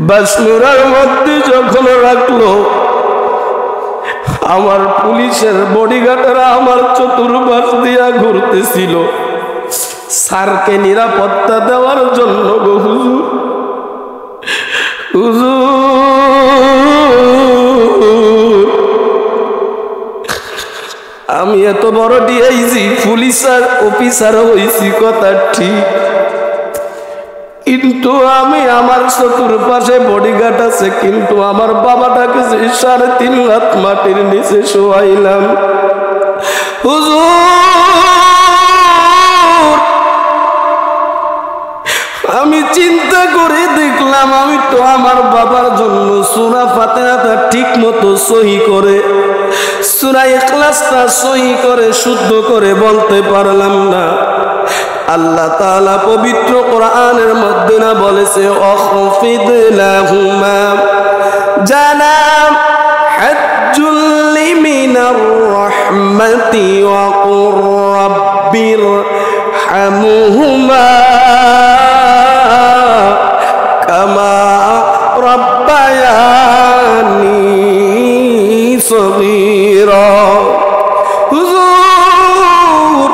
বাসমুরার মধ্যে যখন রাখলো, আমার পুলিশের বডিগার্ডরা আমার চতুর্পাশ দিয়া ঘুরতেছিল স্যারকে নিরাপত্তা দেওয়ার জন্য। গো হুজুর, হুজুর, আমি এত বড় ডিআইজি পুলিশ আর অফিসার হয়েছি কথা ঠিক, কিন্তু আমি আমার চতুর্পাশে বডিগার্ড আছে, কিন্তু আমার বাবাটাকে 3.5 লাখ মাটির নিচে শোয়াইলাম। হুজুর, আমি চিন্তা করে দেখলাম আমি তো আমার বাবার জন্য সূরা ফাতিহাটা ঠিক মতো সহি করে, সূরা ইখলাসটা সহি করে শুদ্ধ করে বলতে পারলাম না। আল্লাহ তাআলা পবিত্র কোরআনের মধ্যে না বলেছে, অখফিদ লাহুমা জানাহাজ্জুল লিমিনার রাহমাতি ওয়া কুর রাব্বির হামহুমা কামা রাব্বায়ানি সগীরা। হুজুর,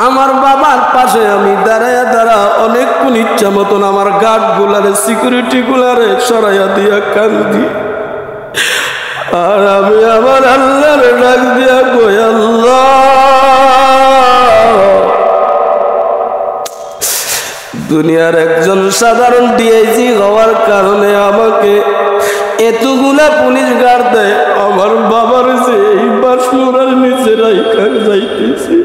আমার বাবার পাশে আমি দাঁড়া অনেকক্ষণ ইচ্ছা মতন আমার গার্ড গুলারে সিকিউরিটি গুলারে সরাইয়া দিয়া কান্দি, আর আমি আমার আল্লাহর ডাক দিয়া কই, আল্লাহ, দুনিয়ার একজন সাধারণ ডিআইজি হওয়ার কারণে আমাকে এতগুলা পুলিশ গার্ড দেয়, আমার বাবার যে এই বাসমুরার নিচে রাইখা যাইতেছে।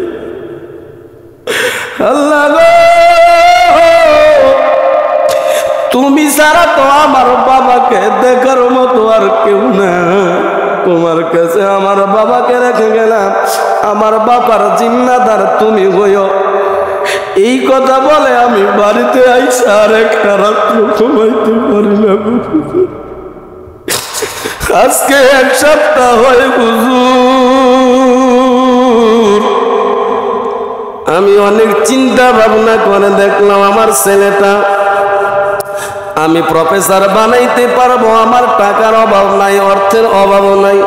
আল্লাহ গো, তুমি ছাড়া তো আমার বাবাকে দেখার মতো আর কেউ না, তোমার কাছে আমার বাবাকে রেখে গেলাম, আমার বাবার জিম্মাদার তুমি হইও। এই কথা বলে আমি বাড়িতে আইসা আর একটা রাত্র ঘুমাইতে পারি না। আজকে 1 সপ্তাহ হয় হুজুর, আমি অনেক চিন্তা ভাবনা করে দেখলাম আমার ছেলেটা আমি প্রফেসর বানাইতে পারবো, আমার টাকার অভাব নাই, অর্থের অভাবও নাই,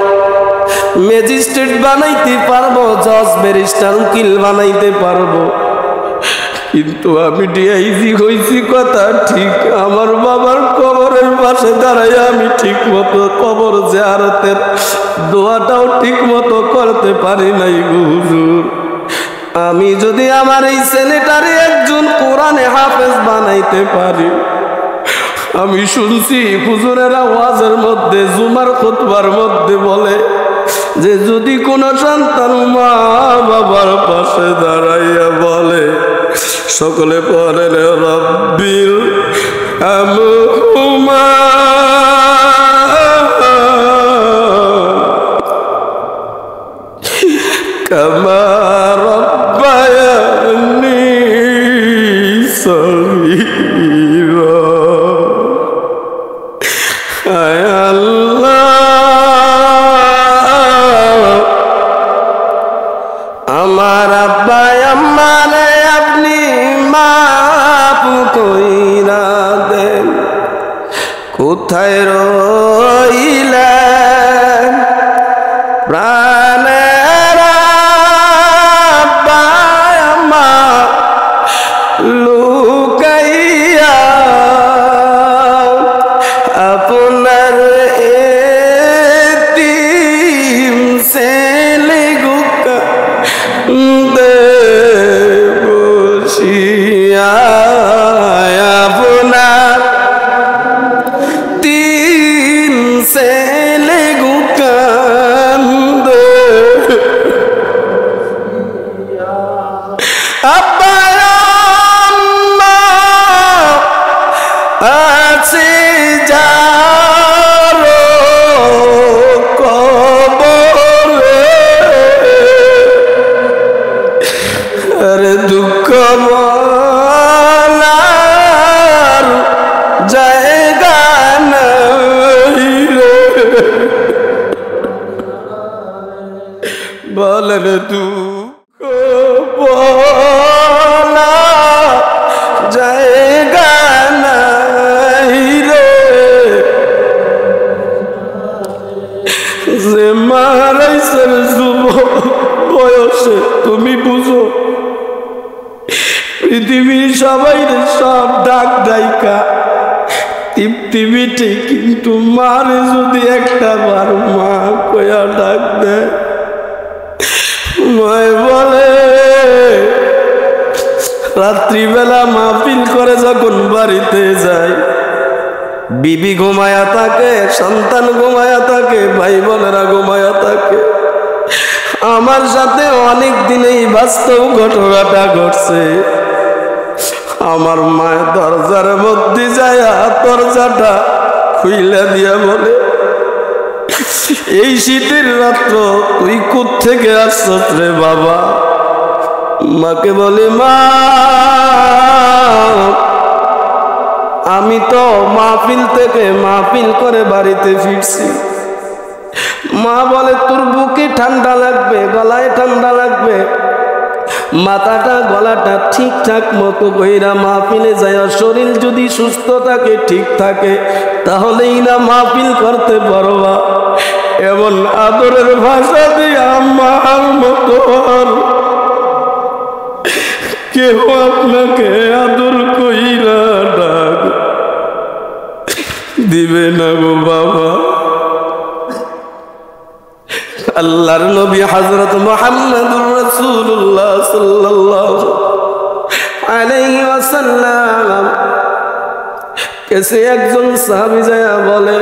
ম্যাজিস্ট্রেট বানাইতে পারবো, জজ ব্যারিস্টার উকিল বানাইতে পারবো, কিন্তু আমি ডিআইজি হয়েছি কথা ঠিক, আমার বাবার কবরের পাশে দাঁড়াই আমি ঠিক মতো কবর জিয়ারতের দোয়াটাও ঠিক মতো করতে পারি নাই। হুজুর, আমি যদি আমার এই ছেলেটারে একজন কোরআনে হাফেজ বানাইতে পারি, আমি শুনছি হুজুরেরা ওয়াজের মধ্যে জুমার খুতবার মধ্যে বলে যে যদি কোনো সন্তান মা বাবার পাশে দাঁড়াইয়া বলে, সকলে পড়েন রব্বিল হামহুমা কামা রাব্বায়ানি সগীরা। আয় আল্লাহ, আমার আব্বা আম্মারে আপনি মাফ কইরা দেন, কোথায় রইলেন প্রাণের আব্বা আম্মা লুকাইয়া, আপনার এতিম ছেলে গুকা দে বসিয়া, আপনার তিন ছেলে গুকা দে আব্বা আম্মা আছে যারো কবরে, আরে দুঃখ বলার জায়গা নাই রে, বলেন দুঃখ বলার জায়গা নাই রে, সবাই সব ডাক ডাইকা তৃপ্তি মিটে, কিন্তু মারে যদি একটা বার মা কয়া ডাক দেয়, মায় বলে রাত্রিবেলা মাহফিল করে যখন বাড়িতে যায়, বিবি ঘুমায়া থাকে, সন্তান ঘুমায়া থাকে, ভাই বোনেরা ঘুমায়া থাকে। আমার সাথে অনেক দিনেই বাস্তব ঘটনাটা ঘটছে। আমার মায়ের দরজার মধ্যে যায়, দরজাটা খুইলা দিয়া বলে, এই শীতের রাত্র তুই কোত্থেকে আসছস রে বাবা? মাকে বলে, মা আমি তো মাহফিল থেকে মাহফিল করে বাড়িতে ফিরছি। মা বলে, তোর বুকে ঠান্ডা লাগবে, গলায় ঠান্ডা লাগবে, মাথাটা গলাটা ঠিকঠাক মতো কইরা মাহফিলে যায়, শরীর যদি সুস্থ থাকে ঠিক থাকে তাহলেই না মাহফিল করতে পারবা। এমন আদরের ভাষা দিয়ে আমার মতো কেউ আপনাকে আদর কইরা ডাক দিবে না গো বাবা। আল্লাহর নবী হযরত মুহাম্মদুর রাসূলুল্লাহ সাল্লাল্লাহু আলাইহি ওয়াসাল্লাম কাছে একজন সাহাবী যায় বলে,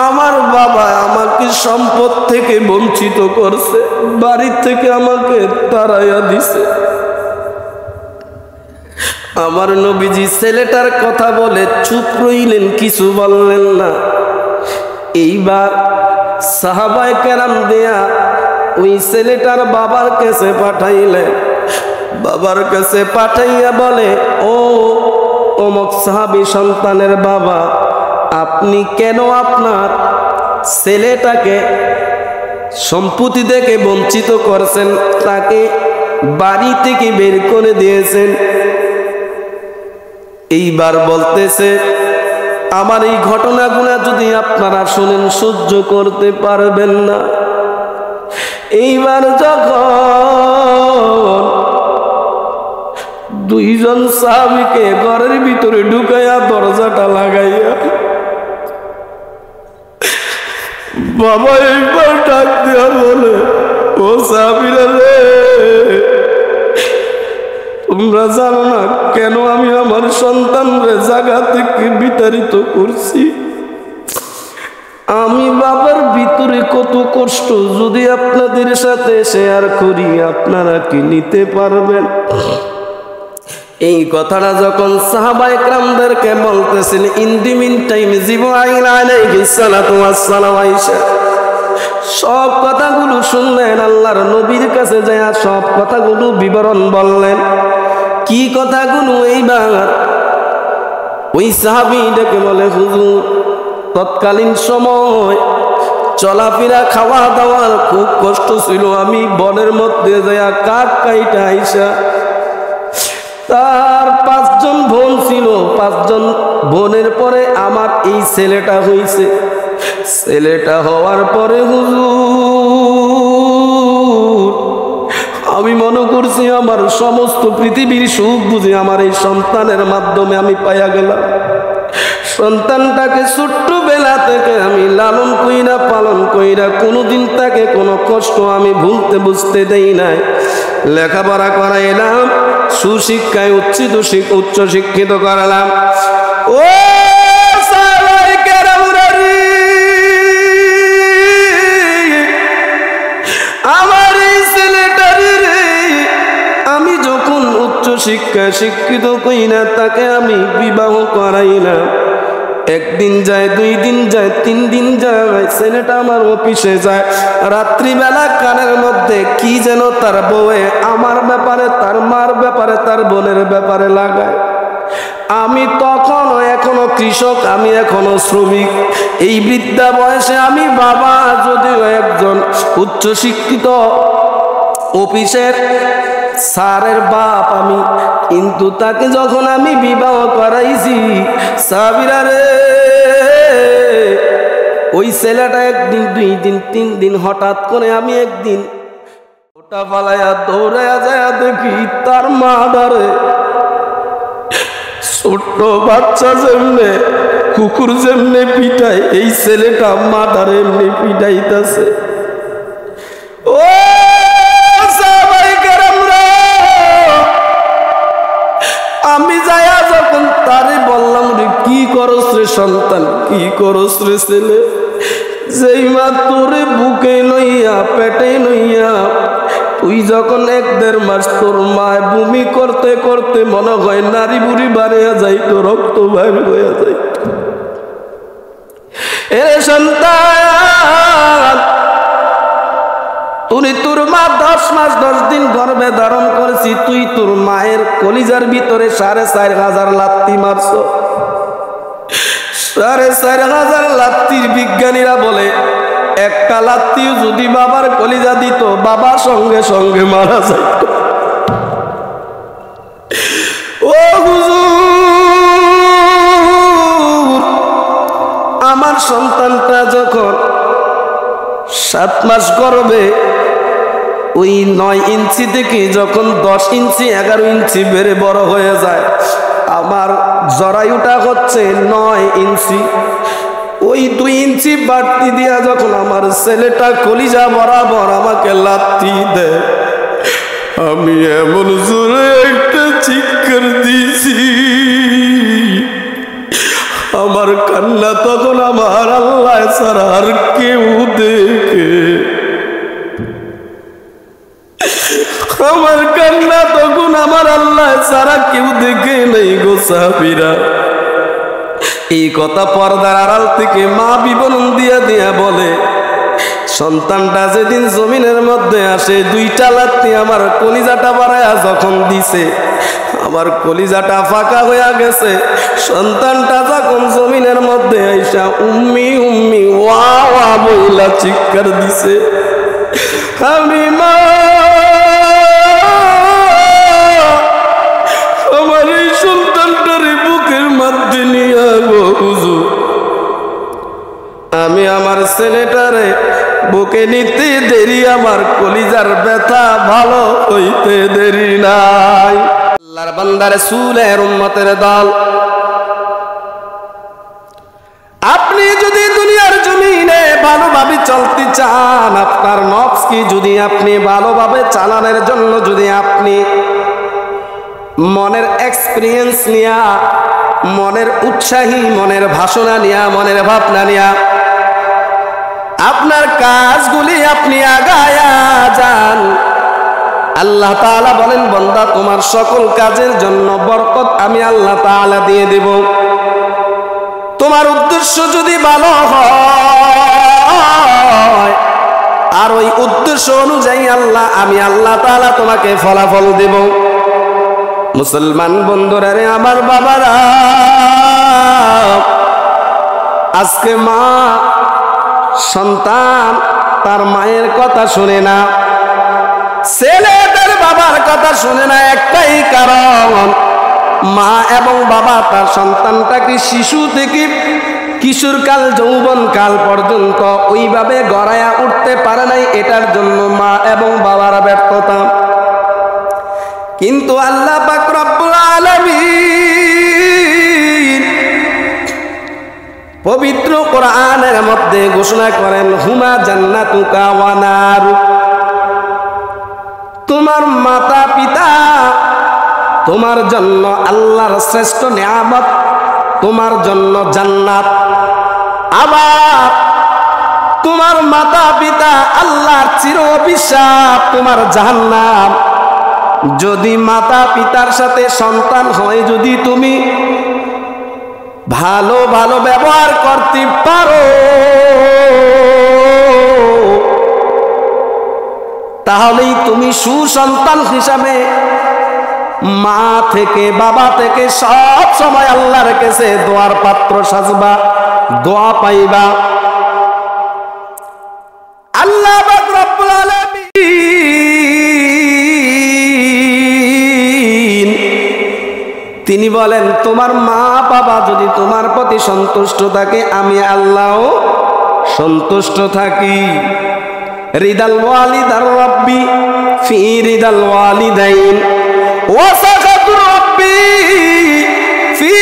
আমার বাবা আমাকে সম্পদ থেকে বঞ্চিত করছে, বাড়ি থেকে আমাকে তাড়াইয়া দিছে। আমার নবীজি ছেলেটার কথা বলে চুপ রইলেন, কিছু বললেন না। এইবার সাহাবায়ে কেরাম দেয়া ওই ছেলেটার বাবার কাছে পাঠাইলেন। বাবার কাছে পাঠাইয়া বলে, ও অমুক সাহাবী সন্তানের বাবা, আপনি কেন আপনার ছেলেটাকে সম্পত্তি থেকে বঞ্চিত করছেন, তাকে বাড়ি থেকে বের করে দিয়েছেন? এইবার বলতেছে, আমার এই ঘটনাগুলো যদি আপনারা শুনেন সহ্য করতে পারবেন না। এইবার যখন দুইজন সাহাবীকে ঘরের ভিতরে ঢুকাইয়া দরজাটা লাগাইয়া বাবা এইবার ডাক দেয়া বলে, ও সাহাবীরা রে, তোমরা জানো না কেন আমি আমার সন্তানরে জায়গা থেকে বিতাড়িত করছি? আমি বাবার ভিতরে কত কষ্ট যদি আপনাদের সাথে শেয়ার করি, আপনারা কি নিতে পারবেন? এই কথাটা যখন সাহাবায়ে কেরামদেরকে বলতেছেন, ইন দি মিন টাইম জিবরাইল আলাইহিস সালাতু ওয়াস সালাম আয়েশা সব কথাগুলো শুনলেন। আল্লাহর নবীর কাছে যায় সব কথাগুলো বিবরণ বললেন। কি কথাগুলো? এইবার ওই সাহাবী ডেকে বলে, হুজুর তৎকালীন সময় চলাফেরা খাওয়া দাওয়ার খুব কষ্ট ছিল। আমি বনের মধ্যে যাইয়া কাঠ কাইটা আইসা, তার 5 জন বোন ছিল, 5 জন বোনের পরে আমার এই ছেলেটা হইছে। ছেলেটা হওয়ার পরে হুজুর আমি মনে করছি আমার সমস্ত পৃথিবীর সুখ বুঝি আমার এই সন্তানের মাধ্যমে আমি পাইয়া গেলাম। সন্তানটাকে ছোট্টবেলা থেকে আমি লালন কইরা পালন কইরা কোনোদিন তাকে কোনো কষ্ট আমি ভুলতে বুঝতে দেই নাই। লেখাপড়া করাইলাম, সুশিক্ষায় উচ্চ শিক্ষিত করালাম। ও আমার এই ছেলেটারে আমি যখন উচ্চ শিক্ষায় শিক্ষিত কইনা তাকে আমি বিবাহ করাইলাম। 1 দিন যায়, 2 দিন যায়, 3 দিন যায়, ছেলেটা আমার অফিসে যায়। রাত্রিবেলা কানের মধ্যে কি যেন তার বউয়ে আমার ব্যাপারে, তার মার ব্যাপারে, তার বোনের ব্যাপারে লাগায়। আমি তখন এখনো কৃষক, আমি এখনো শ্রমিক। এই বৃদ্ধা বয়সে আমি বাবা যদিও একজন উচ্চ শিক্ষিত অফিসের স্যারের বাপ আমি, কিন্তু তাকে যখন আমি বিবাহ করাইছি, সাবিরা রে, ওই ছেলেটা 1 দিন 2 দিন 3 দিন হঠাৎ করে আমি একদিন ফালাইয়া দৌড়াইয়া যায় দেখি তার মা দাঁড়ে ছোট্ট বাচ্চা যেমনে কুকুর যেমনে পিটায় এই ছেলেটা মা দাঁড়ে এমনি পিটাইতেছে। ও আমি যাইয়া যখন তারে বললাম রে কি করস রে সন্তান, কি করস রে ছেলে, যেই মা তোরে বুকে লইয়া পেটে লইয়া তুই যখন 1-1.5 মাস তোর মায় বমি করতে করতে মনে হয় নারী বুড়ি বাড়িয়া যাইতো, রক্ত বাইর হইয়া যাইত। এরে সন্তান, তুই তোর মা 10 মাস 10 দিন গর্ভে ধারণ করেছি, তুই তোর মায়ের কলিজার ভিতরে 4,500 লাত্তি মারছ। 4,500 লাত্তির বিজ্ঞানীরা বলে একটা লাত্তিও যদি বাবার কলিজা দিত বাবা সঙ্গে সঙ্গে মারা যাইত। ও হুজুর, আমার সন্তানটা যখন 7 মাস গর্ভে ওই 9 ইঞ্চি থেকে যখন 10 ইঞ্চি 11 ইঞ্চি বেড়ে বড় হয়ে যায়, আমার জরায়ুটা হচ্ছে 9 ইঞ্চি। ওই 2 ইঞ্চি বাড়তি দিয়া যখন আমার ছেলেটা কলিজা বরাবর আমাকে লাথি দেয়, আমি এমন জোরে একটা চিৎকার দিয়েছি, আমার কান্না তখন আমার আল্লাহ ছাড়া আর কেউ দেখে, আমার কান্না তখন আমার আল্লাহ ছাড়া কেউ দেখে নেই গো সাহাবীরা। এই কথা পর্দার আড়াল থেকে মা বিবরণ দিয়া দিয়া বলে, সন্তানটা যেদিন জমিনের মধ্যে আসে 2টা লাত্তি আমার কলিজাটা বাড়ায়া যখন দিছে, আমার কলিজাটা ফাঁকা হইয়া গেছে। সন্তানটা যখন জমিনের মধ্যে আইসা উম্মি উম্মি ওয়া ওয়া বইলা চিৎকার দিছে, আমি মা আমার এই সন্তানটারে বুকের মধ্যে নিয়ে গো হুজুর, আমি আমার ছেলেটারে বুকে নিতে দেরি, আমার কলিজার ব্যথা ভালো হইতে দেরি নাই। আল্লাহর বান্দা রাসূলের উম্মতের দল, আপনি যদি দুনিয়ার জমিনে ভালোভাবে চলতে চান, আপনার নফসকে যদি আপনি ভালোভাবে চালানোর জন্য যদি আপনি মনের এক্সপিরিয়েন্স নিয়া, মনের উৎসাহী, মনের ভাষণা নিয়া, মনের ভাবনা নিয়া আপনার কাজগুলি আপনি আগায়া যান, আল্লাহ তাআলা বলেন বান্দা তোমার সকল কাজের জন্য বরকত আমি আল্লাহ তাআলা দিয়ে দেব। তোমার উদ্দেশ্য যদি ভালো হয় আর ওই উদ্দেশ্য অনুযায়ী আমি আল্লাহ তাআলা তোমাকে ফলাফল দেব। মুসলমান বন্ধুরা রে, আমার বাবারা, আজকে মা সন্তান তার মায়ের কথা শুনে না, ছেলে তার বাবার কথা শুনে না, একটাই কারণ মা এবং বাবা তার সন্তানটাকে শিশু থেকে কিশোরকাল যৌবনকাল পর্যন্ত ওইভাবে গড়ায়া উঠতে পারে নাই, এটার জন্য মা এবং বাবার ব্যর্থতা। কিন্তু আল্লাহ পাক রব্বুল আলামিন পবিত্র কোরআনের মধ্যে ঘোষণা করেন, হুমা জান্নাতুকা ওয়া নারু, তোমার মাতা পিতা তোমার জন্য আল্লাহর শ্রেষ্ঠ নিয়ামত, তোমার জন্য জান্নাত। আবার তোমার মাতা পিতা আল্লাহর চির অভিশাপ, তোমার জাহান্নাম। যদি মাতা পিতার সাথে সন্তান হয়, যদি তুমি ভালো ভালো ব্যবহার করতে পারো, তাহলেই তুমি সুসন্তান হিসাবে মা থেকে বাবা থেকে সব সময় আল্লাহর কাছে দোয়ার পাত্র সাজবা, দোয়া পাইবা। আল্লাহ পাক রব্বুল আলামিন তিনি বলেন, তোমার মা বাবা যদি তোমার প্রতি সন্তুষ্ট থাকে, আমি আল্লাহও সন্তুষ্ট থাকি। রিদাল ওয়ালিদার রাব্বি ফি রিদাল ওয়ালিদাইন ওয়া সাখাতুর রাব্বি ফি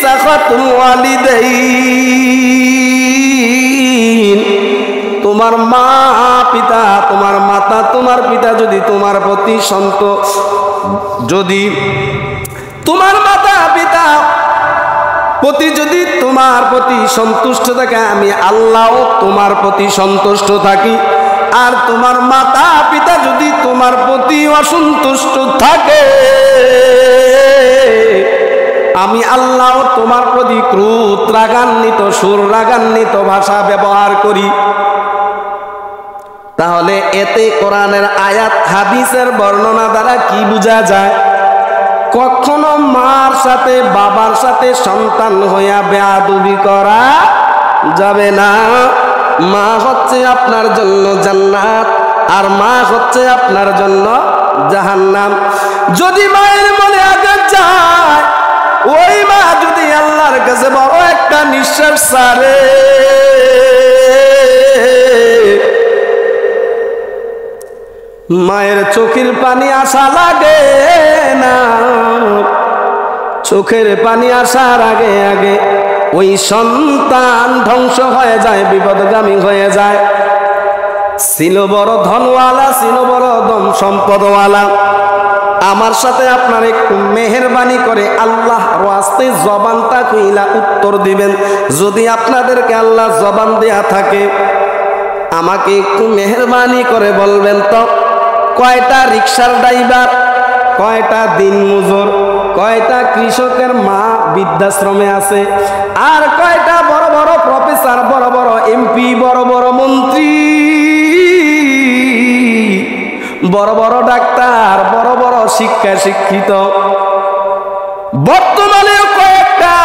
সাখাতুল ওয়ালিদাইন। তোমার মা পিতা, তোমার মাতা, তোমার পিতা যদি তোমার প্রতি যদি তোমার মাতা পিতা প্রতি যদি তোমার প্রতি সন্তুষ্ট থাকে, আমি আল্লাহও তোমার প্রতি সন্তুষ্ট থাকি। আর তোমার মাতা পিতা যদি তোমার প্রতি অসন্তুষ্ট থাকে, আমি আল্লাহও তোমার প্রতি ক্রোধ রাগান্বিত সুর রাগান্বিত ভাষা ব্যবহার করি। তাহলে এতে কোরআনের আয়াত হাদিসের বর্ণনা দ্বারা কি বোঝা যায়? কখনো মার সাথে বাবার সাথে সন্তান হইয়া বেয়াদবি করা যাবে না। মা হচ্ছে আপনার জন্য জান্নাত, আর মা হচ্ছে আপনার জন্য জাহান্নাম। যদি মায়ের মনে আঘাত যায়, ওই মা যদি আল্লাহর কাছে বড় একটা নিঃশ্বাস ছাড়ে, মায়ের চোখের পানি আসা লাগে না। চোখের পানি আসার আগে আগে ওই সন্তান ধ্বংস হয়ে যায়, বিপদগামী হয়ে যায়। ছিল বড় ধনওয়ালা, ছিল বড় ধন সম্পদওয়ালা, আমার সাথে আপনার একটু মেহেরবানি করে আল্লাহ রাস্তে জবানটা কইলা উত্তর দিবেন। যদি আপনাদেরকে আল্লাহ জবান দেয়া থাকে, আমাকে একটু মেহেরবানি করে বলবেন তো, কয়টা রিক্সার ড্রাইভার, কয়টা দিনমজুর, কয়টা কৃষকের মা বৃদ্ধাশ্রমে আছে, আর কয়টা বড় বড় প্রফেসর, বড় বড় এমপি, বড় বড় মন্ত্রী, বড় বড় ডাক্তার, বড় বড় শিক্ষিত। বর্তমানে কয়েকটা,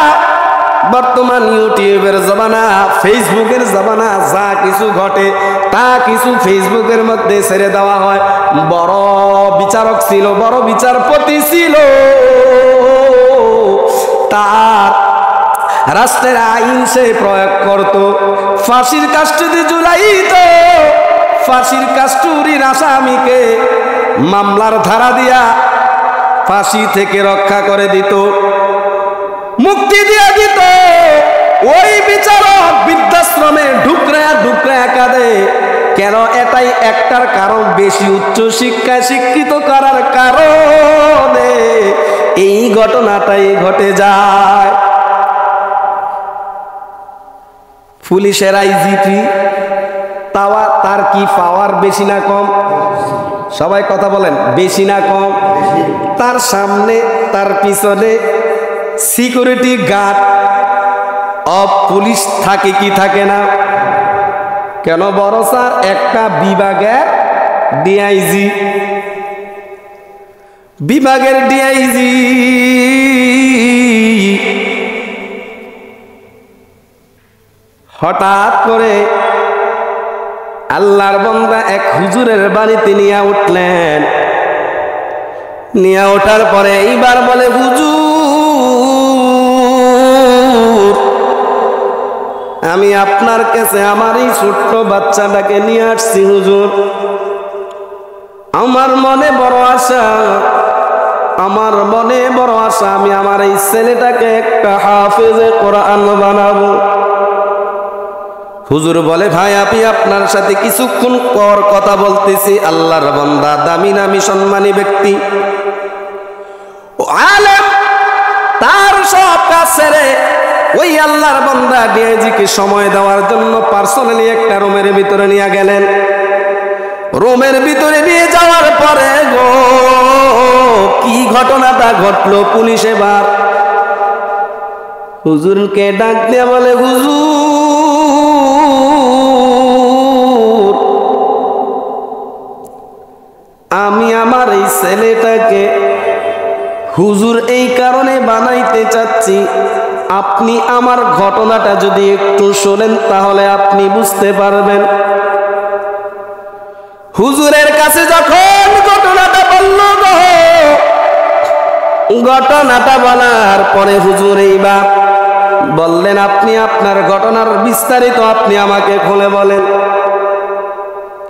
বর্তমান ইউটিউবের জমানা, ফেসবুকের জমানা, যা কিছু ঘটে তা কিছু ফেসবুকের মধ্যে ছেড়ে দেওয়া হয়। বড় বিচারক ছিল, বড় বিচারপতি ছিল, তার রাষ্ট্রের আইন সে প্রয়োগ করত, ফাঁসির কাস্টডি ঝুলাইত, ফাঁসির কাস্টডির আসামিকে মামলার ধারা দিয়া ফাঁসি থেকে রক্ষা করে দিত, মুক্তি দিয়ে দিত। ওই বিচারক বৃদ্ধাশ্রমে ঢুকরা ঢুকরা কাঁদে। কেন? এটাই একটার কারণ, বেশি উচ্চ শিক্ষায় শিক্ষিত করার কারণে এই ঘটনাটাই ঘটে যায়। পুলিশের আইজিপি তার কি পাওয়ার বেশি না কম? সবাই কথা বলেন, বেশি না কম? তার সামনে তার পিছনে সিকিউরিটি গার্ড অফ পুলিশ থাকে কি থাকে না? কেন? বড় স্যার একটা বিভাগের ডিআইজি, বিভাগের ডিআইজি হঠাৎ করে আল্লাহর বান্দা এক হুজুরের বাড়িতে নিয়ে উঠলেন। নিয়ে ওঠার পরে এইবার বলে, হুজুর, আমি আপনার কাছে আমার এই ছোট্ট বাচ্চাটাকে নিয়ে আসছি হুজুর। আমার মনে বড় আশা, আমার মনে বড় আশা, আমি আমার এই ছেলেটাকে একটা হাফেজে কোরআন বানাবো। হুজুর বলে, ভাই আপনি আপনার সাথে কিছুক্ষণ পর কথা বলতেছি। আল্লাহর বান্দা, দামি নামি সম্মানী ব্যক্তি, আলেম, তার সব কাজ ছেড়ে ওই আল্লাহর বান্দা ডিআইজিকে সময় দেওয়ার জন্য পার্সোনালি একটা রুমের ভিতরে নিয়ে গেলেন। রুমের ভিতরে নিয়ে যাওয়ার পরে গো, কি ঘটনাটা ঘটলো, পুলিশ এবার হুজুরকে ডাক দিয়ে বলে, হুজুর, আমি আমার এই ছেলেটাকে হুজুর এই কারণে বানাইতে চাচ্ছি, আপনি আমার ঘটনাটা যদি একটু শোনেন তাহলে আপনি বুঝতে পারবেন। হুজুরের কাছে যখন ঘটনাটা বলল গো, ঘটনাটা বলার পরে হুজুর এইবার বললেন, আপনি আপনার ঘটনার বিস্তারিত আপনি আমাকে খুলে বলেন।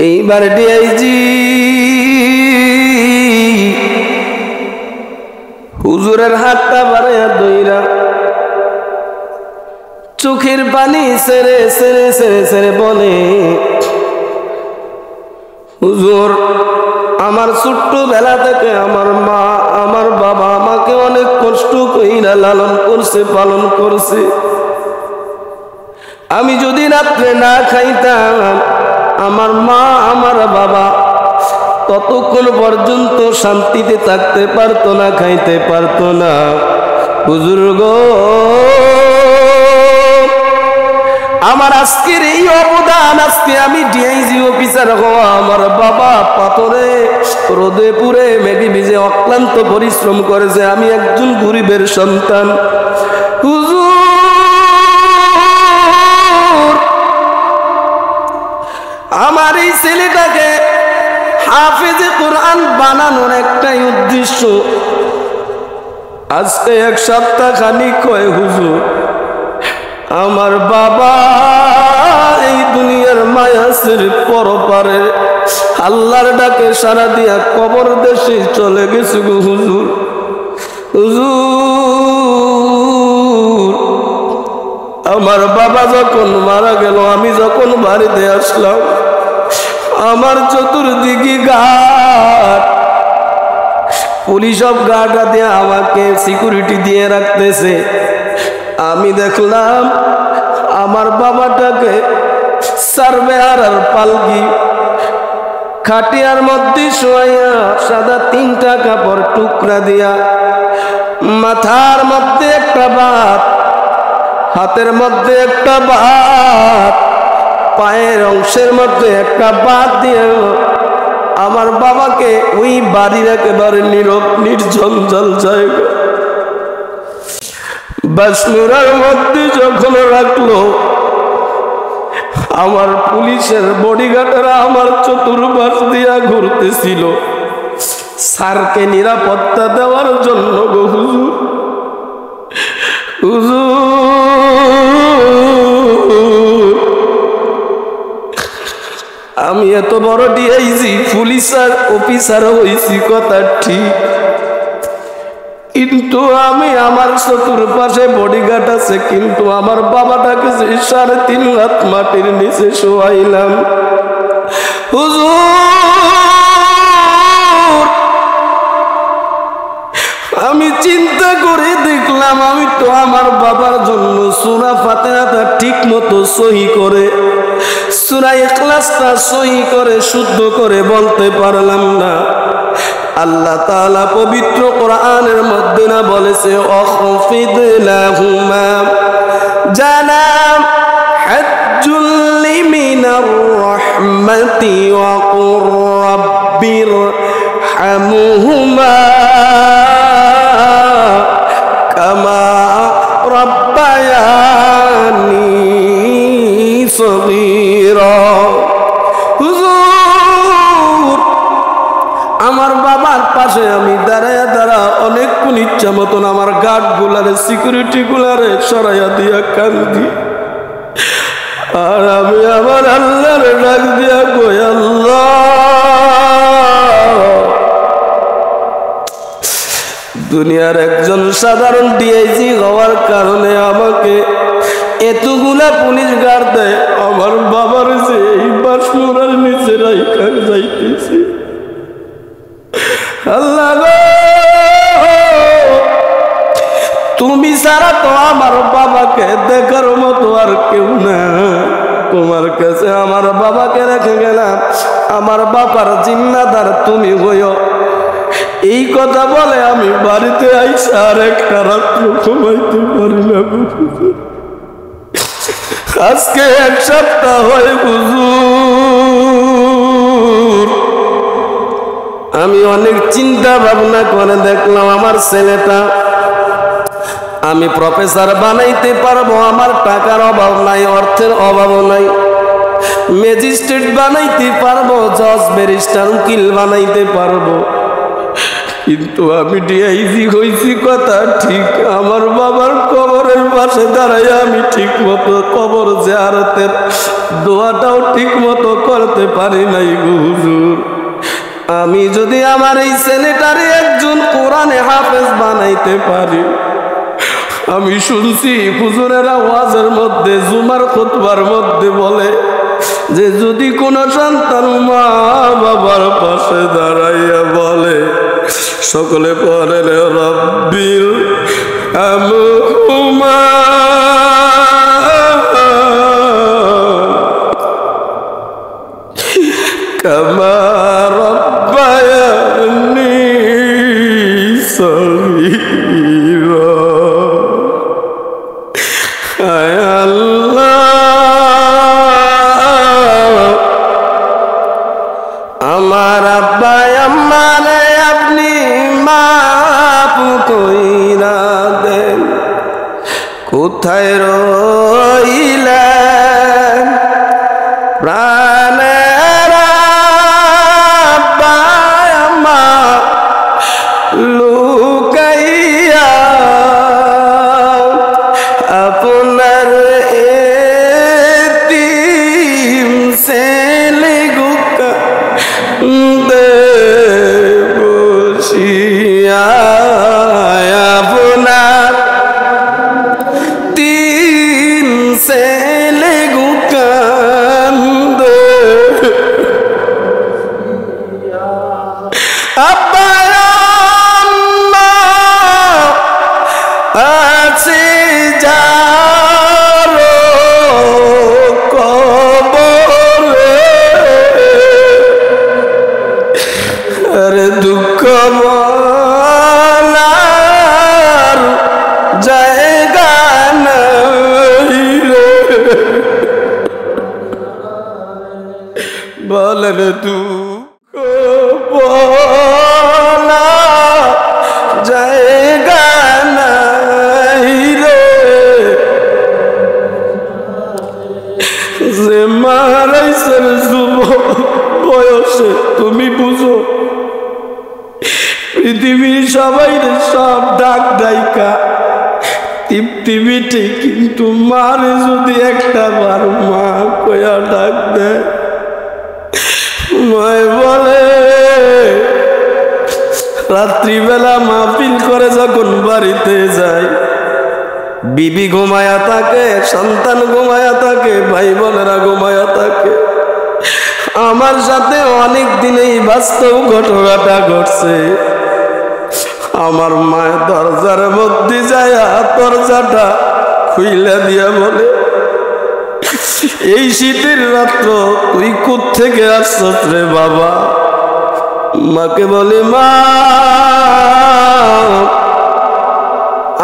এইবার ডিআইজি হুজুরের হাতটা বাড়াইয়া দইরা চোখের পানি ছেড়ে ছেড়ে ছেড়ে ছেড়ে বলে, হুজুর, আমার ছোট্ট বেলা থেকে আমার মা আমার বাবা আমাকে অনেক কষ্ট কইরা লালন করছে, পালন করছে। আমি যদি রাত্রে না খাইতাম, আমার মা আমার বাবা ততক্ষণ পর্যন্ত শান্তিতে থাকতে পারতো না, খাইতে পারতো না। হুজুর গো, আমার আজকের এই অবদান, আজকে আমি ডিআইজি অফিসার হওয়া, আমার বাবা পাথরে রোদে পুড়ে মেঘে ভিজে অক্লান্ত পরিশ্রম করেছে, আমি একজন গরিবের সন্তান। হুজুর, আমার এই ছেলেটাকে হাফেজে কোরআন বানানোর একটাই উদ্দেশ্য। আজকে এক সপ্তাহ খানিক হয় হুজুর, আমার বাবা এই দুনিয়ার মায়া ছেড়ে পরপারে আল্লাহর ডাকে সাড়া দিয়া কবর দেশে চলে গেছে গো হুজুর। হুজুর, আমার বাবা যখন মারা গেল, আমি যখন বাড়িতে আসলাম, আমার চতুর্দিকে গার্ড, পুলিশ সব গার্ডরা দিয়ে আমাকে সিকিউরিটি দিয়ে রাখতেছে। আমি দেখলাম আমার বাবাটাকে সার্ভেয়ার আর পালকি খাটিয়ার মধ্যে শোয়া, সাদা 3টা কাপড় টুকরা দিয়া, মাথার মধ্যে একটা বাত, হাতের মধ্যে একটা বাত, পায়ের অংশের মধ্যে একটা বাত দিয়ে আমার বাবাকে ওই বাড়ির একেবারে নীরব নির্জঞ্জাল জায়গা বাসমুরার মধ্যে যখন রাখলো, আমার পুলিশের বডিগার্ডরা আমার চতুর্পাশ দিয়া ঘুরতেছিল স্যারকে নিরাপত্তা দেওয়ার জন্য গো হুজুর। হুজুর, আমি এত বড় ডিআইজি পুলিশ অফিসার হয়েছি কথা ঠিক, কিন্তু আমি আমার চতুর্পাশে বডিগার্ড আছে, কিন্তু আমার বাবাটাকে 3.5 লাখ মাটির নিচে শোয়াইলাম। হুজুর, আমি চিন্তা করে দেখলাম, আমি তো আমার বাবার জন্য সূরা ফাতিহাটা ঠিক মতো সহি করে, সূরা ইখলাসটা সহি করে শুদ্ধ করে বলতে পারলাম না। আল্লাহ তাআলা পবিত্র কোরআনের মধ্যে না বলেছে, অখফিদ লাহুমা জানাম হাজ্জুল লিমিনার রাহমাতি ওয়া কুর রাব্বির হামহুমা কামা রাব্বায়ানি সগীরা। আমার বাবার পাশে আমি দাঁড়ায়া অনেকক্ষণ ইচ্ছা মতন আমার গার্ড গুলারে সিকিউরিটি গুলারে সরাইয়া দিয়া কান্দি, আর আমি আমার আল্লাহর ডাক দিয়া কই, আল্লাহ, দুনিয়ার একজন সাধারণ ডিআইজি হওয়ার কারণে আমাকে এতগুলা পুলিশ গার্ড দেয়, আমার বাবার যে এই বাসমুরার নিচে রাইখা যাইতেছি। আল্লাহ গো, তুমি ছাড়া তো আমার বাবাকে দেখার মতো আর কেউ না, তোমার কাছে আমার বাবাকে রেখে গেলাম, আমার বাবার জিম্মাদার তুমি হইও। এই কথা বলে আমি বাড়িতে আইসা আর একটা রাত্র ঘুমাইতে পারি না। আজকে 1 সপ্তাহ হয় হুজুর, আমি অনেক চিন্তা ভাবনা করে দেখলাম আমার ছেলেটা আমি প্রফেসর বানাইতে পারবো, আমার টাকার অভাব নাই, অর্থের অভাবও নাই, ম্যাজিস্ট্রেট বানাইতে পারবো, জজ ব্যারিস্টার উকিল বানাইতে পারবো, কিন্তু আমি ডিআইজি হয়েছি কথা ঠিক, আমার বাবার কবরের পাশে দাঁড়াই আমি ঠিক মতো কবর জিয়ারতের দোয়াটাও ঠিক মতো করতে পারি নাই গো হুজুর। আমি যদি আমার এই ছেলেটারে একজন কোরআনে হাফেজ বানাইতে পারি, আমি শুনছি হুজুরেরা ওয়াজের মধ্যে জুমার খুতবার মধ্যে বলে যে যদি কোনো সন্তান মা বাবার পাশে দাঁড়াইয়া বলে, সকলে পড়েন রব্বিল আমহুমা কামা রব্বায়ানি সগীরা। আয় আল্লাহ, আমার আব্বা আম্মারে আপনি মাফ কইরা দেন। কোথায় রইলেন প্রাণের আব্বা আম্মা লুকাইয়া, আপনার এতিম ছেলে গুকা দে বসিয়া, আপনার তিন ছেলে গুকান দে আব্বা আম্মা আছে যারো কবরে, আরে দুঃখ বলার জায়গা নাই রে, বলেন দুঃখ বলার জায়গা নাই রে, যে মারাইছেন যুব বয়সে তুমি বুঝো। পৃথিবীর সবাই সব ডাক ডাইকা তৃপ্তি মিটে, কিন্তু মারে যদি একটা বার মা কয়া ডাক দেয়, মায় বলে রাত্রিবেলা মাহফিল করে যখন বাড়িতে যায়, বিবি ঘুমায়া থাকে, সন্তান ঘুমায়া থাকে, ভাই বোনেরা ঘুমায়া থাকে। আমার সাথে অনেক দিনেই বাস্তব ঘটনাটা ঘটছে। আমার মায়ের দরজার মধ্যে যায়, দরজাটা খুইলা দিয়া বলে, এই শীতের রাত্র তুই কোত্থেকে আসছস রে বাবা? মাকে বলে, মা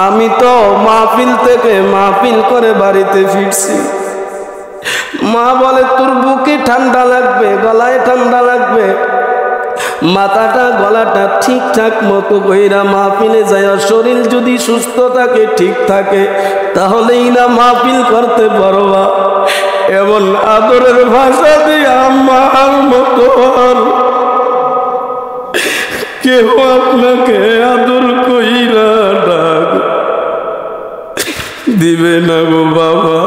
আমি তো মাহফিল থেকে মাহফিল করে বাড়িতে ফিরছি। মা বলে, তোর বুকে ঠান্ডা লাগবে, গলায় ঠান্ডা লাগবে, মাথাটা গলাটা ঠিকঠাক মতো কইরা মাহফিলে যায়, শরীর যদি সুস্থ থাকে ঠিক থাকে তাহলেই না মাহফিল করতে পারবা। এমন আদরের ভাষা দিয়ে আমার মতো আর কেউ আপনাকে আদর কইরা ডাক দিবে না গো বাবা।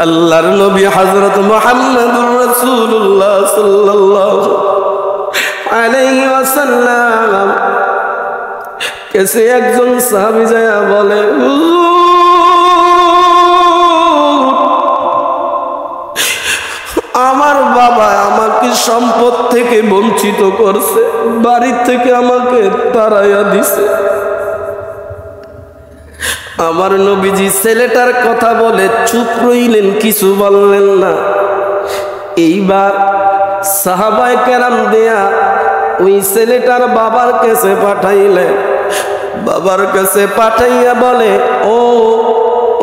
আল্লাহর নবী হযরত মুহাম্মদুর রাসূলুল্লাহ সাল্লাল্লাহু আলাইহি ওয়াসাল্লাম কাছে একজন সাহাবী যায় বলে, আমার বাবা আমাকে সম্পদ থেকে বঞ্চিত করছে, বাড়ি থেকে আমাকে তাড়াইয়া দিছে। আমার নবীজি ছেলেটার কথা বলে চুপ রইলেন, কিছু বললেন না। এইবার সাহাবায়ে কেরাম দেয়া ওই ছেলেটার বাবার কাছে পাঠাইলেন। বাবার কাছে পাঠাইয়া বলে, ও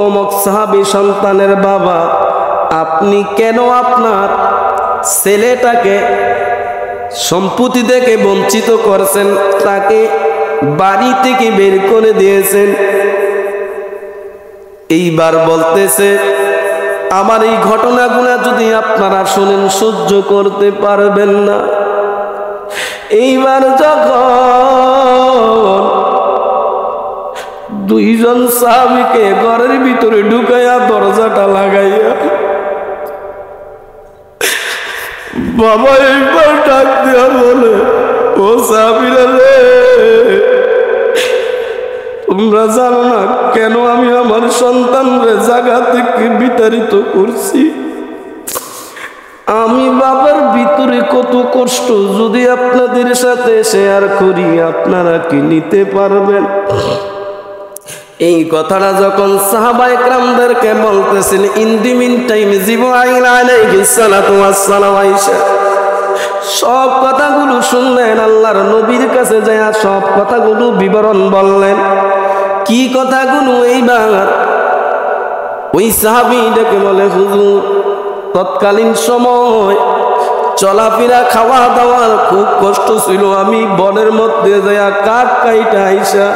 অমুক সাহাবী সন্তানের বাবা, আপনি কেন আপনার ছেলেটাকে সম্পত্তি থেকে বঞ্চিত করছেন, তাকে বাড়ি থেকে বের করে দিয়েছেন? এইবার বলতেছে, আমার এই ঘটনাগুলো যদি আপনারা শুনেন সহ্য করতে পারবেন না, এইবার যখন দুইজন সাহাবীকে ঘরের ভিতরে ঢুকাইয়া দরজাটা লাগাইয়া বাবা এইবার ডাক দেয়া বলে, ও সাহাবীরা রে, তোমরা জানো না কেন আমি আমার সন্তানরে জায়গা থেকে বিতাড়িত করছি? আমি বাবার ভিতরে কত কষ্ট যদি আপনাদের সাথে শেয়ার করি, আপনারা কি নিতে পারবেন? এই কথাটা যখন সাহাবায়ে কেরামদেরকে বলতেছেন, ইন দি মিন টাইম জিবরাইল আলাইহিস সালাতু ওয়াস সালাম আয়েশা সব কথাগুলো শুনলেন, আল্লাহর নবীর কাছে যায় সব কথাগুলো বিবরণ বললেন। কি কথাগুলো? এইবার ওই সাহাবী ডেকে বলে, হুজুর তৎকালীন সময় চলাফেরা খাওয়া দাওয়ার খুব কষ্ট ছিল। আমি বনের মধ্যে যাইয়া কাঠ কাইটা আইসা,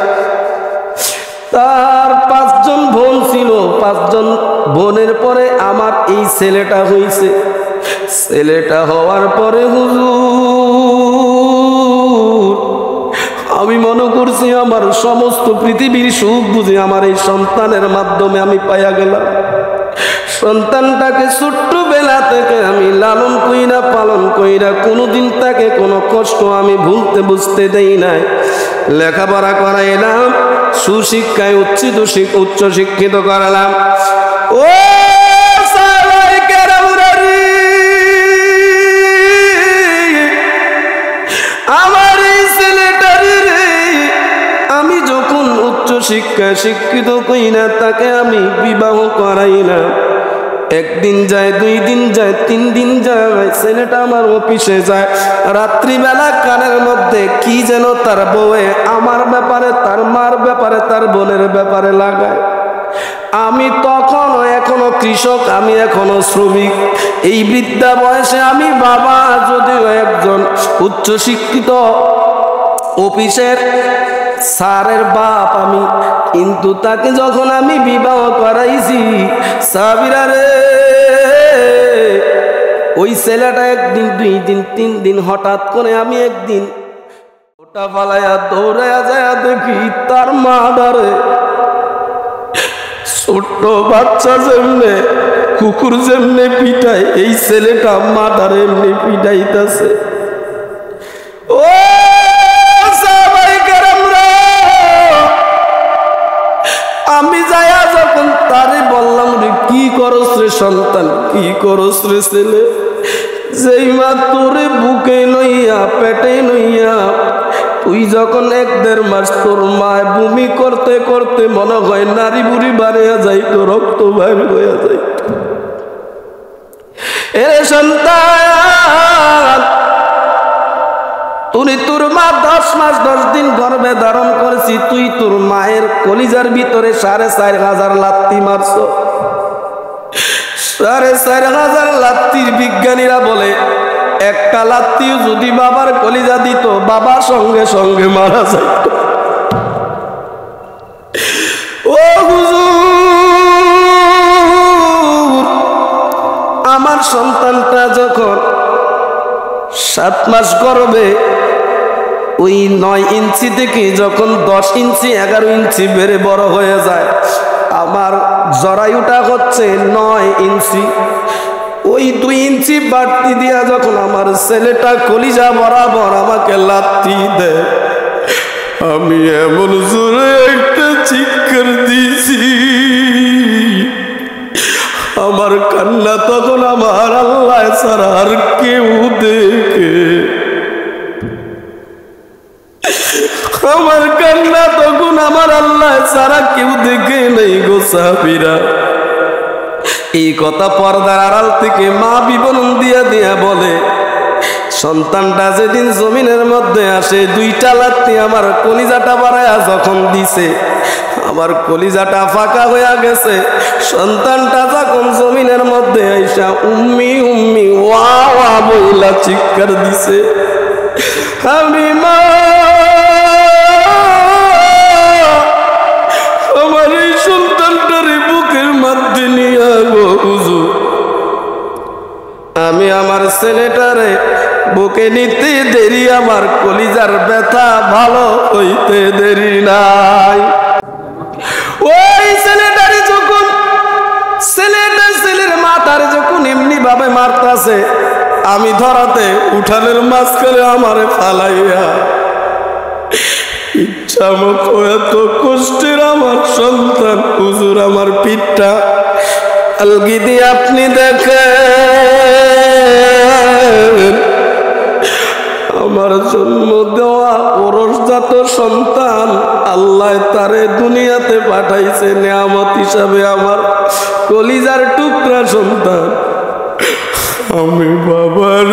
তার 5 জন বোন ছিল, 5 জন বোনের পরে আমার এই ছেলেটা হইছে। ছেলেটা হওয়ার পরে হুজুর আমি মনে করছি আমার সমস্ত পৃথিবীর সুখ বুঝি আমার এই সন্তানের মাধ্যমে আমি পাইয়া গেলাম। সন্তানটাকে ছোট্টবেলা থেকে আমি লালন কইরা পালন কইরা কোনোদিন তাকে কোনো কষ্ট আমি ভুলতে বুঝতে দেই নাই। লেখাপড়া করাইলাম, সুশিক্ষায় উচ্চ শিক্ষিত করালাম। ও আমার এই ছেলেটারে আমি যখন উচ্চ শিক্ষায় শিক্ষিত কইরা তাকে আমি বিবাহ করাইলাম, 1 দিন যায়, 2 দিন যায়, 3 দিন যায়, ছেলেটা আমার অফিসে যায়। রাত্রিবেলা কানের মধ্যে কি যেন তার বউয়ে আমার ব্যাপারে, তার মার ব্যাপারে, তার বোনের ব্যাপারে লাগায়। আমি তখন এখনো কৃষক, আমি এখনো শ্রমিক। এই বৃদ্ধা বয়সে আমি বাবা, যদিও একজন উচ্চ শিক্ষিত অফিসের স্যারের বাপ আমি, কিন্তু তাকে যখন আমি বিবাহ করাইছি, সাবিরা রে, ওই ছেলেটা 1 দিন 2 দিন 3 দিন হঠাৎ করে আমি একদিন ওটা পালাইয়া দৌড়াইয়া যায় দেখি তার মা ডারে ছোট্ট বাচ্চা যেমনে কুকুর যেমনে পিটায়, এই ছেলেটা মা ডারে এমনি পিটাইতেছে। ও আমি যাইয়া যখন তারে বললাম, রে কি করস রে সন্তান, কি করস রে ছেলে? যেই মা তোরে বুকে লইয়া পেটে লইয়া, তুই যখন 1-1.5 মাস তোর মায় বমি করতে করতে মনে হয় নারী বুড়ি বাড়িয়া যাইতো, রক্ত বাইর হইয়া যাইত। এরে সন্তান, তুই তোর মা 10 মাস 10 দিন গর্ভে ধারণ করেছি, তুই তোর মায়ের কলিজার ভিতরে 4,500 লাত্তি মারছ। 4,500 লাত্তির বিজ্ঞানীরা বলে একটা লাত্তিও যদি বাবার কলিজা দিত, বাবা সঙ্গে সঙ্গে মারা যাইত। ও হুজুর, আমার সন্তানটা যখন 7 মাস গর্ভে ওই 9 ইঞ্চি থেকে যখন 10 ইঞ্চি 11 ইঞ্চি বেড়ে বড় হয়ে যায়, আমার জরায়ুটা হচ্ছে 9 ইঞ্চি। ওই 2 ইঞ্চি বাড়তি দিয়া যখন আমার ছেলেটা কলিজা বরাবর আমাকে লাথি দেয়, আমি এমন জোরে একটা চিৎকার দিয়েছি, আমার কান্না তখন আমার আল্লাহ ছাড়া আর কেউ দেখে। আমার কান্না তখন আমার আল্লাহ ছাড়া কেউ দেখে নেই গো সাহাবীরা। এই কথা পর্দার আড়াল থেকে মা বিবরণ দিয়া দিয়া বলে, সন্তানটা যেদিন জমিনের মধ্যে আসে 2টা লাত্তি আমার কলিজাটা বাড়ায়া যখন দিছে, আমার কলিজাটা ফাঁকা হয়ে গেছে। সন্তানটা যখন জমিনের মধ্যে আইসা উম্মি উম্মি ওয়া ওয়া বইলা চিৎকার দিছে, আমি মা আমার এই সন্তানটারে বুকের মধ্যে নিয়ে গো হুজুর, আমি আমার ছেলেটারে বুকে নিতে দেরি আমার কলিজার ব্যথা ভালো হইতে দেরি নাই। ওই ছেলেটারে যখন ছেলের মাথার যখন এমনি ভাবে মারতাছে, আমি ধরাতে উঠানের মাঝখানে আমারে ফালাইয়া ইচ্ছা মতো এত কষ্টের আমার সন্তান হুজুর আমার পিঠটা আলগি দিয়ে আপনি দেখেন, আমার জন্ম দেওয়া ওরসজাত সন্তান আল্লাহ তারে দুনিয়াতে পাঠাইছে নিয়ামত হিসাবে, আমার কলিজার টুকরা সন্তান। আমি বাবার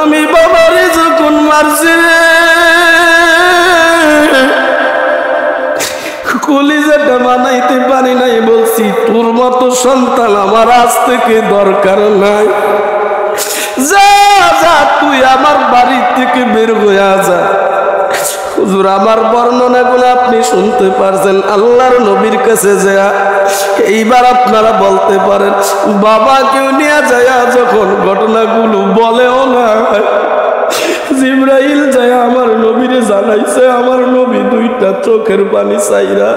আমি বাবারে যখন মারছি কলিজাটা বানাইতে পারি নাই, বলছি তোর মতো সন্তান আমার আজ থেকে দরকার নাই, যা যা তুই আমার বাড়ি থেকে বের হয়ে যা। হুজুর আমার বর্ণনাগুলো আপনি শুনতে পারছেন আল্লাহর নবীর কাছে যা, এইবার আপনারা বলতে পারেন বাবা কেউ নিয়ে যায় যখন ঘটনাগুলো বলেও না, জিবরাইল যায় আমার নবীরে জানাইছে, আমার নবী দুইটা চোখের পানি চাইরা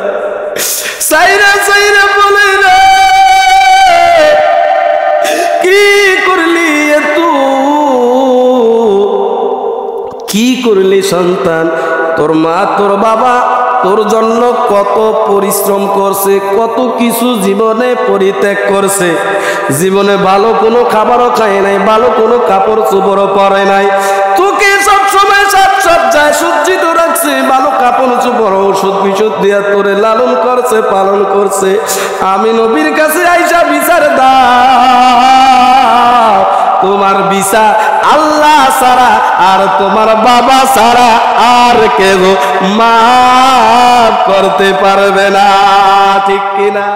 চাইরা চাইরা বলে রে কি করলি কি করলি সন্তান, তোর মা তোর বাবা তোর জন্য কত পরিশ্রম করছে, কত কিছু জীবনে পরিত্যাগ করছে, জীবনে ভালো কোনো খাবারও খায় নাই, ভালো কোনো কাপড় চোপড়ও পরে নাই, তোকে সবসময় সাজসজ্জায় সজ্জিত রাখছে, ভালো কাপড় চোপড় ওষুধ বিষুধ দিয়া তোরে লালন করছে পালন করছে। আমি নবীর কাছে আইসা বিচার দাও, তোমার বিচার আল্লাহ ছাড়া আর তোমার বাবা ছাড়া আর কেউ মাফ করতে পারবে না, ঠিক কিনা?